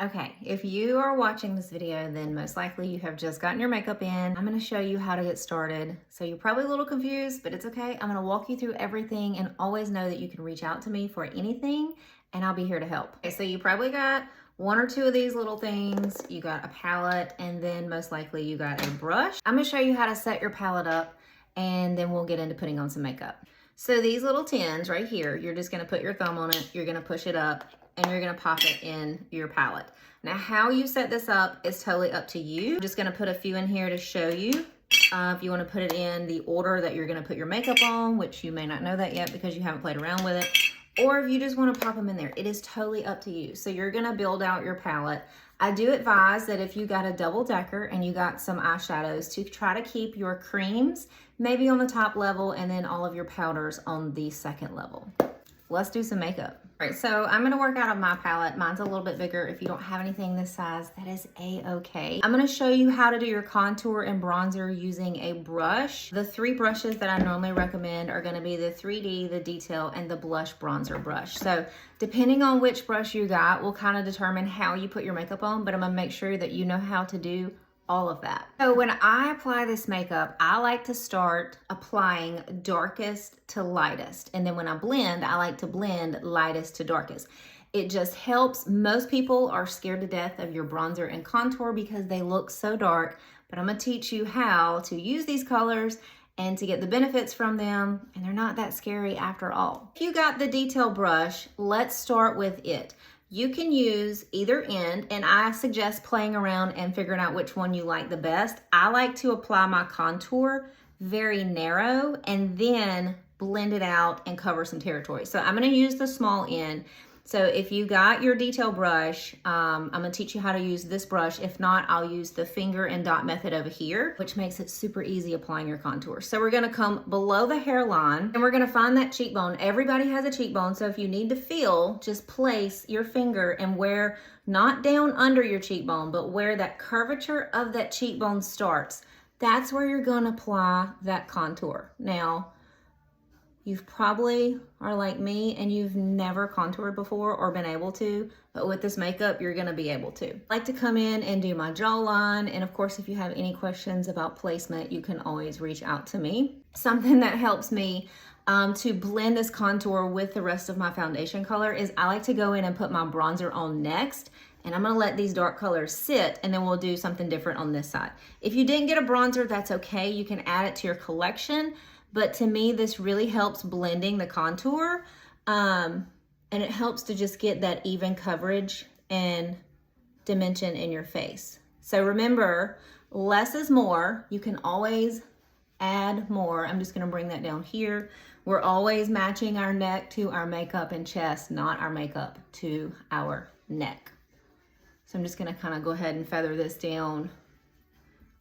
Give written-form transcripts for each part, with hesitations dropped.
Okay, if you are watching this video, then most likely you have just gotten your makeup in. I'm gonna show you how to get started. So you're probably a little confused, but it's okay. I'm gonna walk you through everything, and always know that you can reach out to me for anything and I'll be here to help. Okay, so you probably got one or two of these little things. You got a palette, and then most likely you got a brush. I'm gonna show you how to set your palette up, and then we'll get into putting on some makeup. So these little tins right here, you're just gonna put your thumb on it, you're gonna push it up, and you're gonna pop it in your palette. Now, how you set this up is totally up to you. I'm just gonna put a few in here to show you. If you wanna put it in the order that you're gonna put your makeup on, which you may not know that yet because you haven't played around with it, or if you just wanna pop them in there, it is totally up to you. So you're gonna build out your palette. I do advise that if you got a double decker and you got some eyeshadows, to try to keep your creams maybe on the top level and then all of your powders on the second level. Let's do some makeup. All right, so I'm gonna work out of my palette. Mine's a little bit bigger. If you don't have anything this size, that is a-okay. I'm gonna show you how to do your contour and bronzer using a brush. The three brushes that I normally recommend are gonna be the 3D, the detail, and the blush bronzer brush. So depending on which brush you got will kind of determine how you put your makeup on, but I'm gonna make sure that you know how to do all of that. So when I apply this makeup, I like to start applying darkest to lightest. And then when I blend, I like to blend lightest to darkest. It just helps. Most people are scared to death of your bronzer and contour because they look so dark, but I'm gonna teach you how to use these colors and to get the benefits from them, and they're not that scary after all. If you got the detail brush, let's start with it. You can use either end, and I suggest playing around and figuring out which one you like the best. I like to apply my contour very narrow and then blend it out and cover some territory. So I'm gonna use the small end. So if you got your detail brush, I'm gonna teach you how to use this brush. If not, I'll use the finger and dot method over here, which makes it super easy applying your contour. So we're gonna come below the hairline and we're gonna find that cheekbone. Everybody has a cheekbone, so if you need to feel, just place your finger and where, not down under your cheekbone, but where that curvature of that cheekbone starts, that's where you're gonna apply that contour. Now, you've probably are like me and you've never contoured before or been able to, but with this makeup, you're gonna be able to. I like to come in and do my jawline, and of course, if you have any questions about placement, you can always reach out to me. Something that helps me to blend this contour with the rest of my foundation color is I like to go in and put my bronzer on next, and I'm gonna let these dark colors sit, and then we'll do something different on this side. If you didn't get a bronzer, that's okay. You can add it to your collection. But to me, this really helps blending the contour, and it helps to just get that even coverage and dimension in your face. So remember, less is more. You can always add more. I'm just gonna bring that down here. We're always matching our neck to our makeup and chest, not our makeup to our neck. So I'm just gonna kind of go ahead and feather this down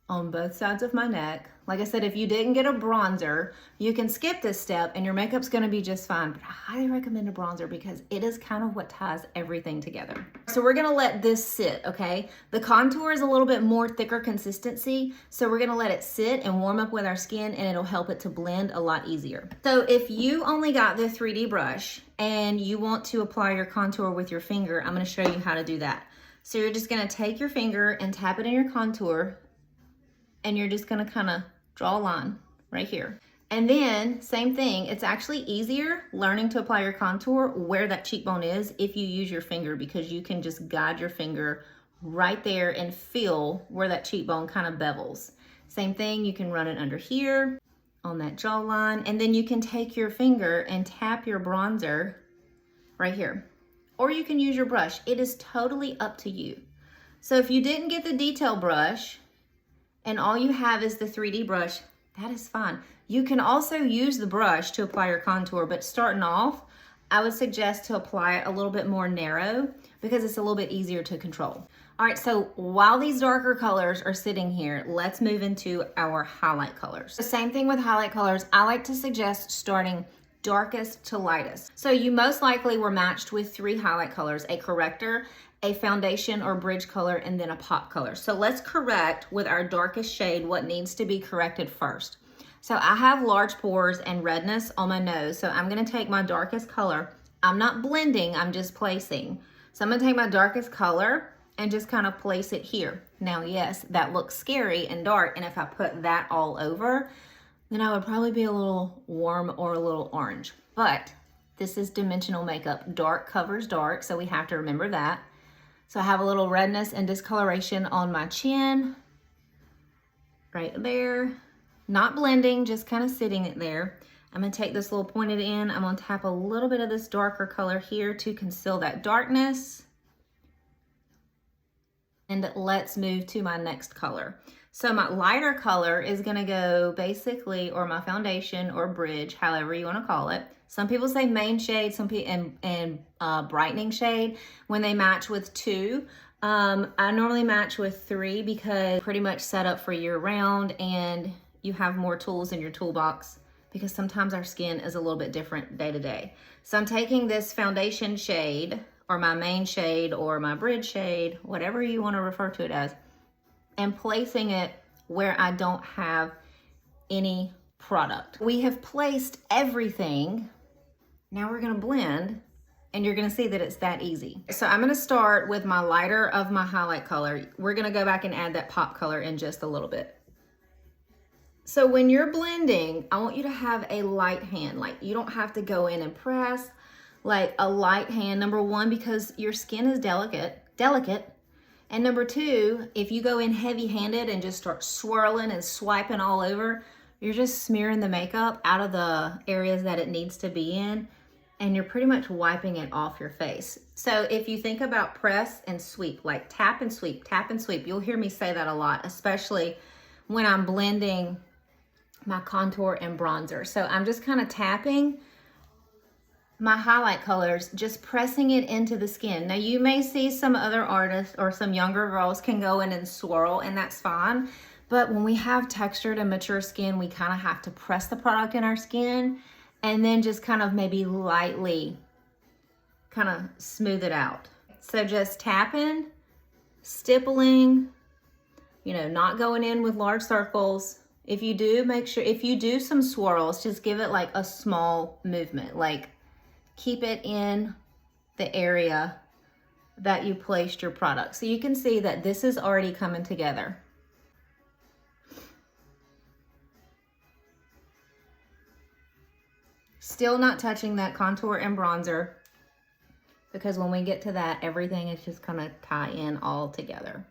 on both sides of my neck. Like I said, if you didn't get a bronzer, you can skip this step and your makeup's gonna be just fine, but I highly recommend a bronzer because it is kind of what ties everything together. So we're gonna let this sit, okay? The contour is a little bit more thicker consistency, so we're gonna let it sit and warm up with our skin, and it'll help it to blend a lot easier. So if you only got the 3D brush and you want to apply your contour with your finger, I'm gonna show you how to do that. So you're just gonna take your finger and tap it in your contour, and you're just gonna kind of draw a line right here. And then same thing, it's actually easier learning to apply your contour where that cheekbone is if you use your finger, because you can just guide your finger right there and feel where that cheekbone kind of bevels. Same thing, you can run it under here on that jawline, and then you can take your finger and tap your bronzer right here. Or you can use your brush. It is totally up to you. So if you didn't get the detail brush, and all you have is the 3D brush, that is fine. You can also use the brush to apply your contour, but starting off, I would suggest to apply it a little bit more narrow because it's a little bit easier to control. All right, so while these darker colors are sitting here, let's move into our highlight colors. The same thing with highlight colors, I like to suggest starting darkest to lightest. So you most likely were matched with 3 highlight colors: a corrector, a foundation or bridge color, and then a pop color. So let's correct with our darkest shade what needs to be corrected first. So I have large pores and redness on my nose, so I'm gonna take my darkest color. I'm not blending, I'm just placing. So I'm gonna take my darkest color and just kind of place it here. Now, yes, that looks scary and dark, and if I put that all over, then I would probably be a little warm or a little orange. But this is dimensional makeup. Dark covers dark, so we have to remember that. So I have a little redness and discoloration on my chin, right there. Not blending, just kind of sitting it there. I'm gonna take this little pointed end, I'm gonna tap a little bit of this darker color here to conceal that darkness. And let's move to my next color. So my lighter color is gonna go basically, or my foundation or bridge, however you wanna call it. Some people say main shade, some people and brightening shade when they match with 2. I normally match with 3 because pretty much set up for year round and you have more tools in your toolbox because sometimes our skin is a little bit different day to day. So I'm taking this foundation shade or my main shade or my bridge shade, whatever you want to refer to it as, and placing it where I don't have any product. We have placed everything. Now we're gonna blend and you're gonna see that it's that easy. So I'm gonna start with my lighter of my highlight color. We're gonna go back and add that pop color in just a little bit. So when you're blending, I want you to have a light hand. Like you don't have to go in and press, like a light hand, number 1, because your skin is delicate. And number 2, if you go in heavy handed and just start swirling and swiping all over, you're just smearing the makeup out of the areas that it needs to be in, and you're pretty much wiping it off your face. So if you think about press and sweep, like tap and sweep, you'll hear me say that a lot, especially when I'm blending my contour and bronzer. So I'm just kind of tapping my highlight colors, just pressing it into the skin. Now you may see some other artists or some younger girls can go in and swirl, and that's fine. But when we have textured and mature skin, we kind of have to press the product in our skin and then just kind of maybe lightly kind of smooth it out. So just tapping, stippling, you know, not going in with large circles. If you do, make sure, if you do some swirls, just give it like a small movement, like keep it in the area that you placed your product. So you can see that this is already coming together. Still not touching that contour and bronzer because when we get to that, everything is just gonna tie in all together.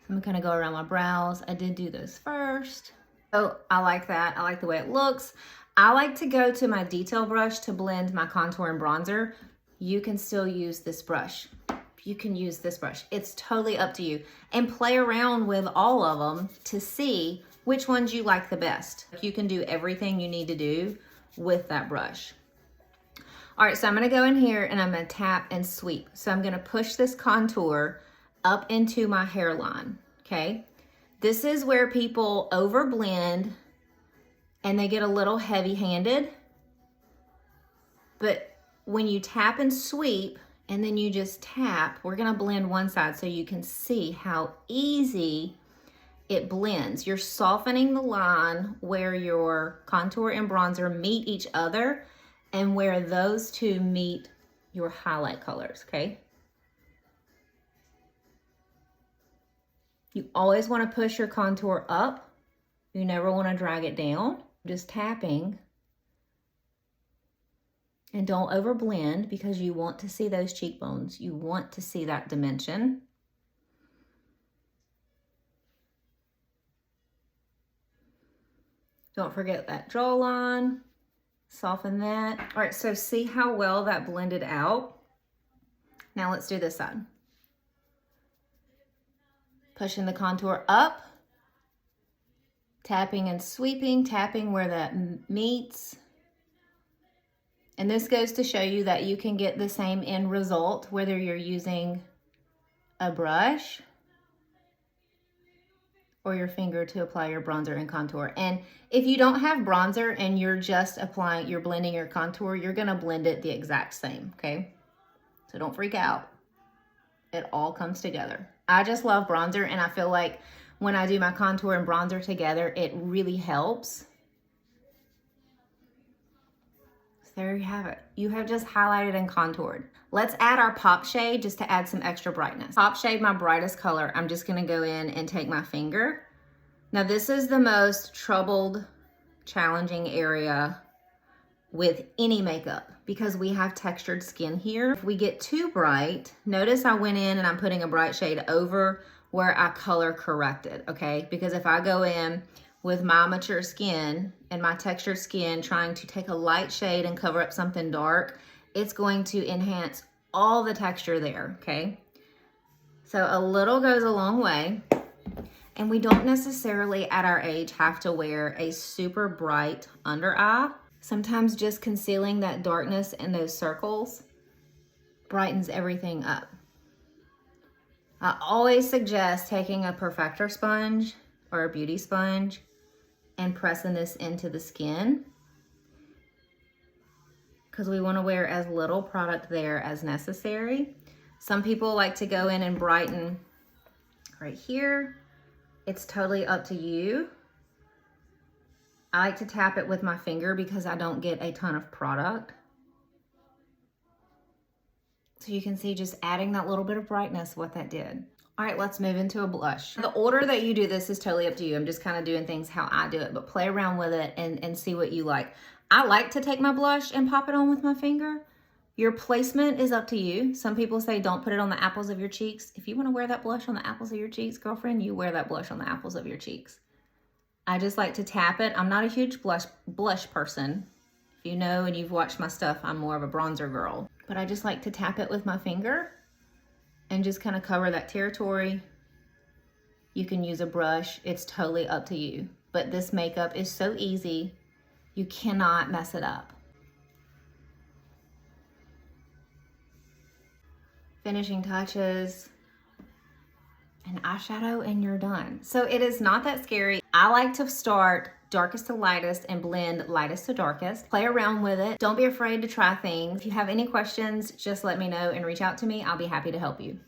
I'm gonna go around my brows. I did do those first. Oh, I like that. I like the way it looks. I like to go to my detail brush to blend my contour and bronzer. You can still use this brush. You can use this brush. It's totally up to you. And play around with all of them to see which ones you like the best. You can do everything you need to do with that brush. All right, so I'm gonna go in here and I'm gonna tap and sweep. So I'm gonna push this contour up into my hairline, okay? This is where people overblend and they get a little heavy-handed. But when you tap and sweep and then you just tap, we're gonna blend one side so you can see how easy it blends. You're softening the line where your contour and bronzer meet each other and where those two meet your highlight colors, okay? You always want to push your contour up. You never want to drag it down. Just tapping. And don't overblend because you want to see those cheekbones. You want to see that dimension. Don't forget that jawline. Soften that. All right, so see how well that blended out? Now let's do this side. Pushing the contour up, tapping and sweeping, tapping where that meets. And this goes to show you that you can get the same end result whether you're using a brush or your finger to apply your bronzer and contour. And if you don't have bronzer and you're just applying, you're blending your contour, you're gonna blend it the exact same, okay? So don't freak out. It all comes together. I just love bronzer, and I feel like when I do my contour and bronzer together, it really helps. So There you have it. You have just highlighted and contoured. Let's add our pop shade just to add some extra brightness. Pop shade, my brightest color. I'm just gonna go in and take my finger. Now this is the most troubled, challenging area with any makeup because we have textured skin here. If we get too bright, notice I went in and I'm putting a bright shade over where I color corrected, okay? Because if I go in with my mature skin and my textured skin trying to take a light shade and cover up something dark, it's going to enhance all the texture there, okay? So a little goes a long way. And we don't necessarily at our age have to wear a super bright under eye. Sometimes just concealing that darkness in those circles brightens everything up. I always suggest taking a perfector sponge or a beauty sponge and pressing this into the skin because we want to wear as little product there as necessary. Some people like to go in and brighten right here. It's totally up to you. I like to tap it with my finger because I don't get a ton of product. So you can see just adding that little bit of brightness, what that did. All right, let's move into a blush. The order that you do this is totally up to you. I'm just kind of doing things how I do it, but play around with it and see what you like. I like to take my blush and pop it on with my finger. Your placement is up to you. Some people say don't put it on the apples of your cheeks. If you want to wear that blush on the apples of your cheeks, girlfriend, you wear that blush on the apples of your cheeks. I just like to tap it. I'm not a huge blush person. If you know and you've watched my stuff, I'm more of a bronzer girl. But I just like to tap it with my finger and just kind of cover that territory. You can use a brush. It's totally up to you. But this makeup is so easy. You cannot mess it up. Finishing touches and eyeshadow and you're done. So it is not that scary. I like to start darkest to lightest and blend lightest to darkest. Play around with it. Don't be afraid to try things. If you have any questions, just let me know and reach out to me. I'll be happy to help you.